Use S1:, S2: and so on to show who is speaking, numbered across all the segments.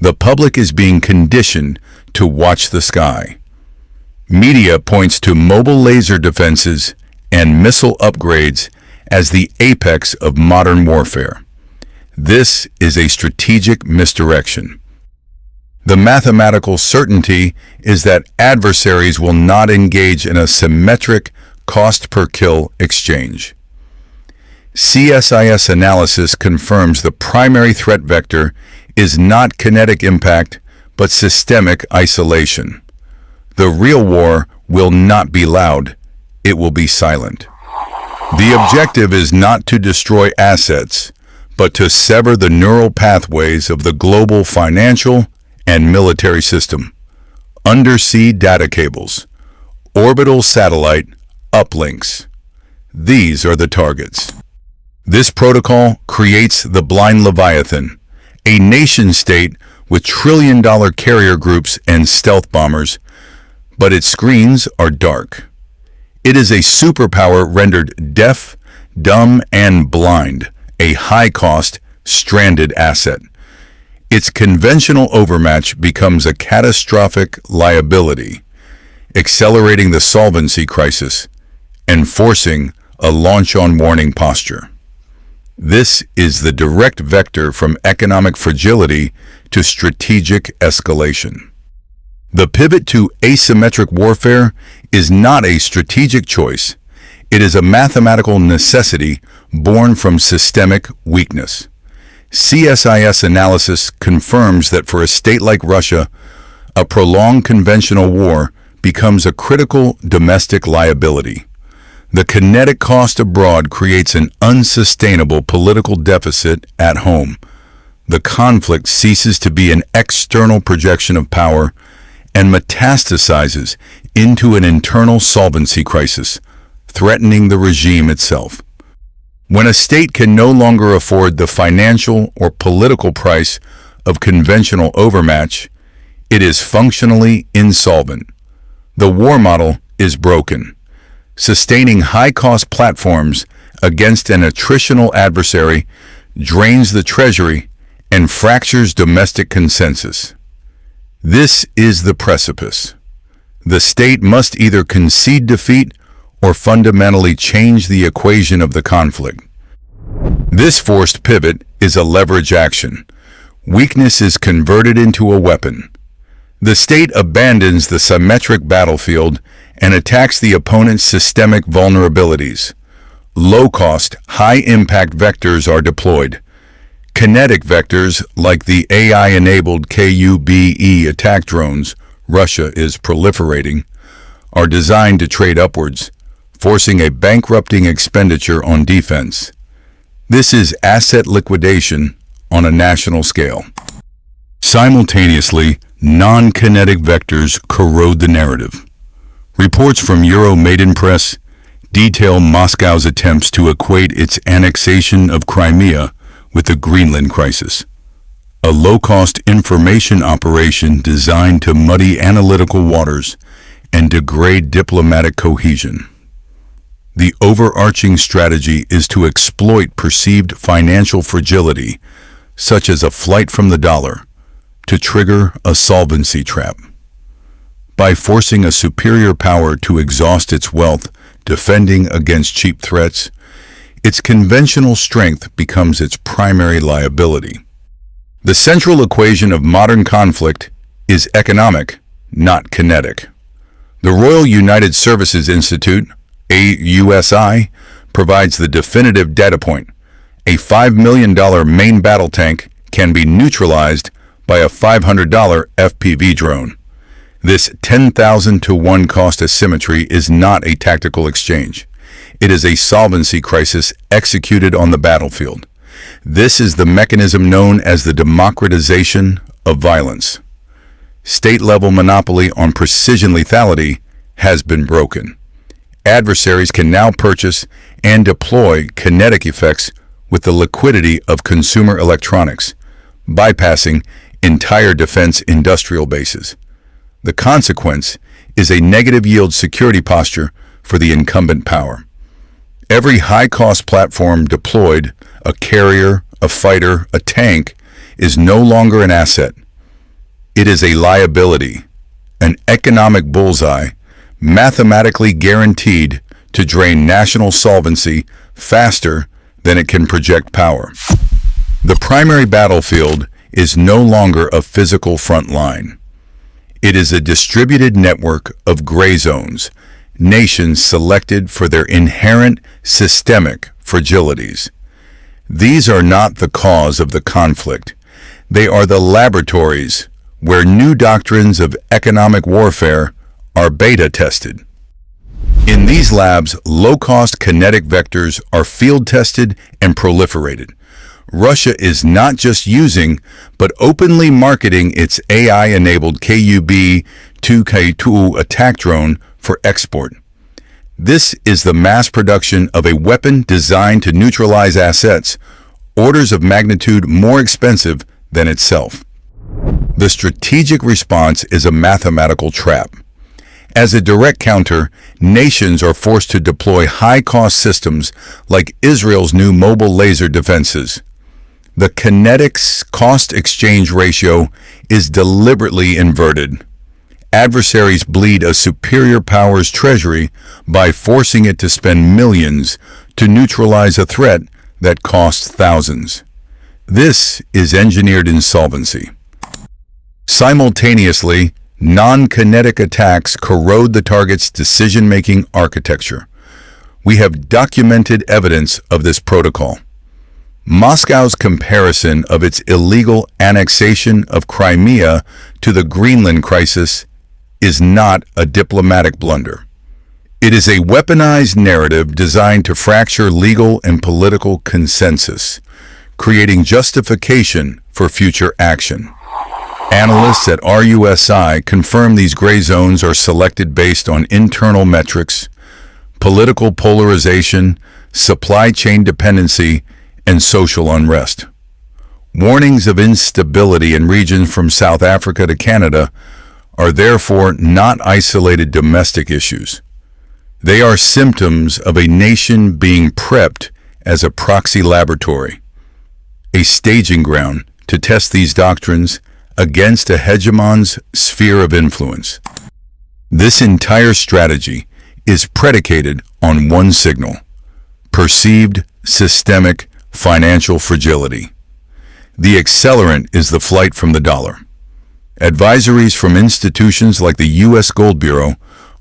S1: The public is being conditioned to watch the sky. Media points to mobile laser defenses and missile upgrades as the apex of modern warfare. This is a strategic misdirection. The mathematical certainty is that adversaries will not engage in a symmetric cost-per-kill exchange. CSIS analysis confirms the primary threat vector is not kinetic impact, but systemic isolation. The real war will not be loud, it will be silent. The objective is not to destroy assets, but to sever the neural pathways of the global financial and military system. Undersea data cables, orbital satellite uplinks. These are the targets. This protocol creates the blind Leviathan, a nation-state with trillion-dollar carrier groups and stealth bombers, but its screens are dark. It is a superpower rendered deaf, dumb, and blind, a high-cost, stranded asset. Its conventional overmatch becomes a catastrophic liability, accelerating the solvency crisis and forcing a launch-on-warning posture. This is the direct vector from economic fragility to strategic escalation. The pivot to asymmetric warfare is not a strategic choice. It is a mathematical necessity born from systemic weakness. CSIS analysis confirms that for a state like Russia, a prolonged conventional war becomes a critical domestic liability. The kinetic cost abroad creates an unsustainable political deficit at home. The conflict ceases to be an external projection of power and metastasizes into an internal solvency crisis, threatening the regime itself. When a state can no longer afford the financial or political price of conventional overmatch, it is functionally insolvent. The war model is broken. Sustaining high-cost platforms against an attritional adversary drains the treasury and fractures domestic consensus. This is the precipice. The state must either concede defeat or fundamentally change the equation of the conflict. This forced pivot is a leverage action. Weakness is converted into a weapon. The state abandons the symmetric battlefield and attacks the opponent's systemic vulnerabilities. Low-cost, high-impact vectors are deployed. Kinetic vectors, like the AI-enabled KUBE attack drones Russia is proliferating, are designed to trade upwards, forcing a bankrupting expenditure on defense. This is asset liquidation on a national scale. Simultaneously, non-kinetic vectors corrode the narrative. Reports from Euromaidan Press detail Moscow's attempts to equate its annexation of Crimea with the Greenland crisis, a low-cost information operation designed to muddy analytical waters and degrade diplomatic cohesion. The overarching strategy is to exploit perceived financial fragility, such as a flight from the dollar, to trigger a solvency trap. By forcing a superior power to exhaust its wealth defending against cheap threats, its conventional strength becomes its primary liability. The central equation of modern conflict is economic, not kinetic. The Royal United Services Institute, AUSI, provides the definitive data point. A $5 million main battle tank can be neutralized by a $500 FPV drone. This 10,000 to 1 cost asymmetry is not a tactical exchange. It is a solvency crisis executed on the battlefield. This is the mechanism known as the democratization of violence. State-level monopoly on precision lethality has been broken. Adversaries can now purchase and deploy kinetic effects with the liquidity of consumer electronics, bypassing entire defense industrial bases. The consequence is a negative yield security posture for the incumbent power. Every high-cost platform deployed, a carrier, a fighter, a tank, is no longer an asset. It is a liability, an economic bullseye, mathematically guaranteed to drain national solvency faster than it can project power. The primary battlefield is no longer a physical front line. It is a distributed network of gray zones, nations selected for their inherent systemic fragilities. These are not the cause of the conflict. They are the laboratories where new doctrines of economic warfare are beta tested. In these labs, low-cost kinetic vectors are field-tested and proliferated. Russia is not just using, but openly marketing its AI-enabled Kub-2K2 attack drone for export. This is the mass production of a weapon designed to neutralize assets, orders of magnitude more expensive than itself. The strategic response is a mathematical trap. As a direct counter, nations are forced to deploy high-cost systems like Israel's new mobile laser defenses. The kinetics cost-exchange ratio is deliberately inverted. Adversaries bleed a superior power's treasury by forcing it to spend millions to neutralize a threat that costs thousands. This is engineered insolvency. Simultaneously, non-kinetic attacks corrode the target's decision-making architecture. We have documented evidence of this protocol. Moscow's comparison of its illegal annexation of Crimea to the Greenland crisis is not a diplomatic blunder. It is a weaponized narrative designed to fracture legal and political consensus, creating justification for future action. Analysts at RUSI confirm these gray zones are selected based on internal metrics, political polarization, supply chain dependency, and social unrest. Warnings of instability in regions from South Africa to Canada are therefore not isolated domestic issues. They are symptoms of a nation being prepped as a proxy laboratory, a staging ground to test these doctrines against a hegemon's sphere of influence. This entire strategy is predicated on one signal: perceived systemic financial fragility. The accelerant is the flight from the dollar. Advisories from institutions like the U.S. Gold Bureau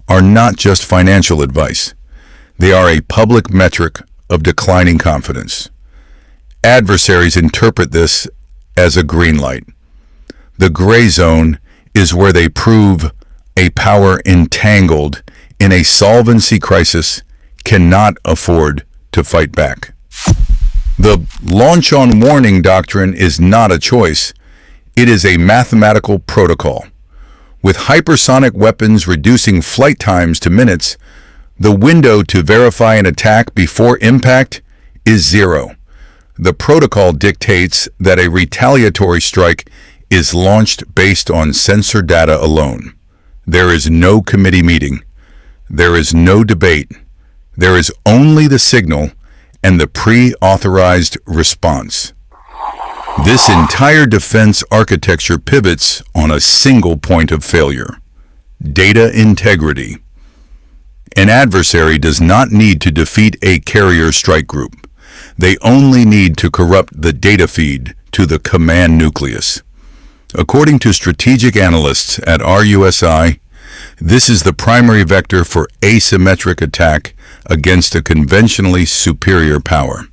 S1: are not just financial advice. They are a public metric of declining confidence. Adversaries interpret this as a green light. The gray zone is where they prove a power entangled in a solvency crisis cannot afford to fight back. The launch on warning doctrine is not a choice. It is a mathematical protocol. With hypersonic weapons reducing flight times to minutes, the window to verify an attack before impact is zero. The protocol dictates that a retaliatory strike is launched based on sensor data alone. There is no committee meeting. There is no debate. There is only the signal and the pre-authorized response. This entire defense architecture pivots on a single point of failure: data integrity. An adversary does not need to defeat a carrier strike group. They only need to corrupt the data feed to the command nucleus. According to strategic analysts at RUSI, this is the primary vector for asymmetric attack against a conventionally superior power.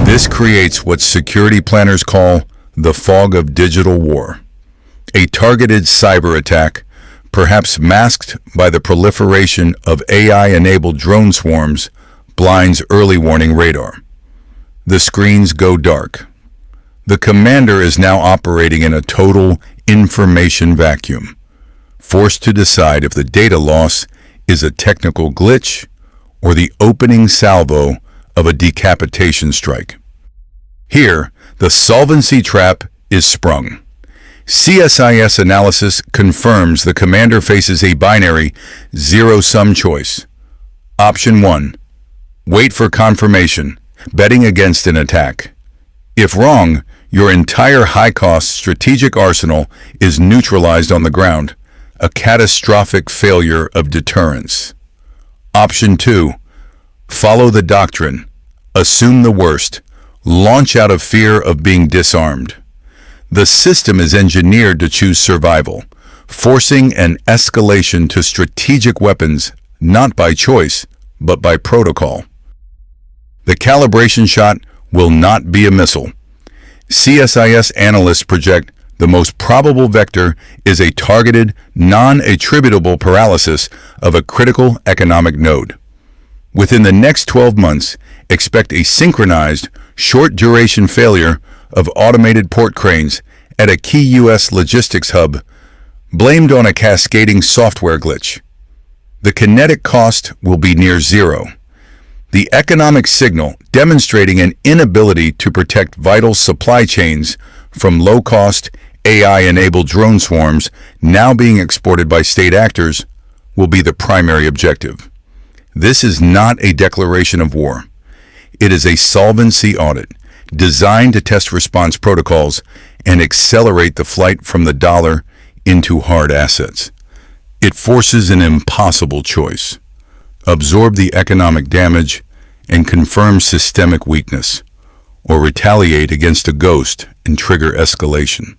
S1: This creates what security planners call the fog of digital war, a targeted cyber attack, perhaps masked by the proliferation of AI-enabled drone swarms, blinds early warning radar. The screens go dark. The commander is now operating in a total information vacuum, forced to decide if the data loss is a technical glitch or the opening salvo of a decapitation strike. Here, the solvency trap is sprung. CSIS analysis confirms the commander faces a binary zero-sum choice. Option 1, wait for confirmation, betting against an attack. If wrong, Your entire high-cost strategic arsenal is neutralized on the ground, a catastrophic failure of deterrence. Option 2. Follow the doctrine. Assume the worst. Launch out of fear of being disarmed. The system is engineered to choose survival, forcing an escalation to strategic weapons not by choice, but by protocol. The calibration shot will not be a missile. CSIS analysts project the most probable vector is a targeted, non-attributable paralysis of a critical economic node. Within the next 12 months, expect a synchronized, short-duration failure of automated port cranes at a key U.S. logistics hub, blamed on a cascading software glitch. The kinetic cost will be near zero. The economic signal demonstrating an inability to protect vital supply chains from low-cost, AI-enabled drone swarms now being exported by state actors will be the primary objective. This is not a declaration of war. It is a solvency audit designed to test response protocols and accelerate the flight from the dollar into hard assets. It forces an impossible choice: absorb the economic damage and confirm systemic weakness, or retaliate against a ghost and trigger escalation.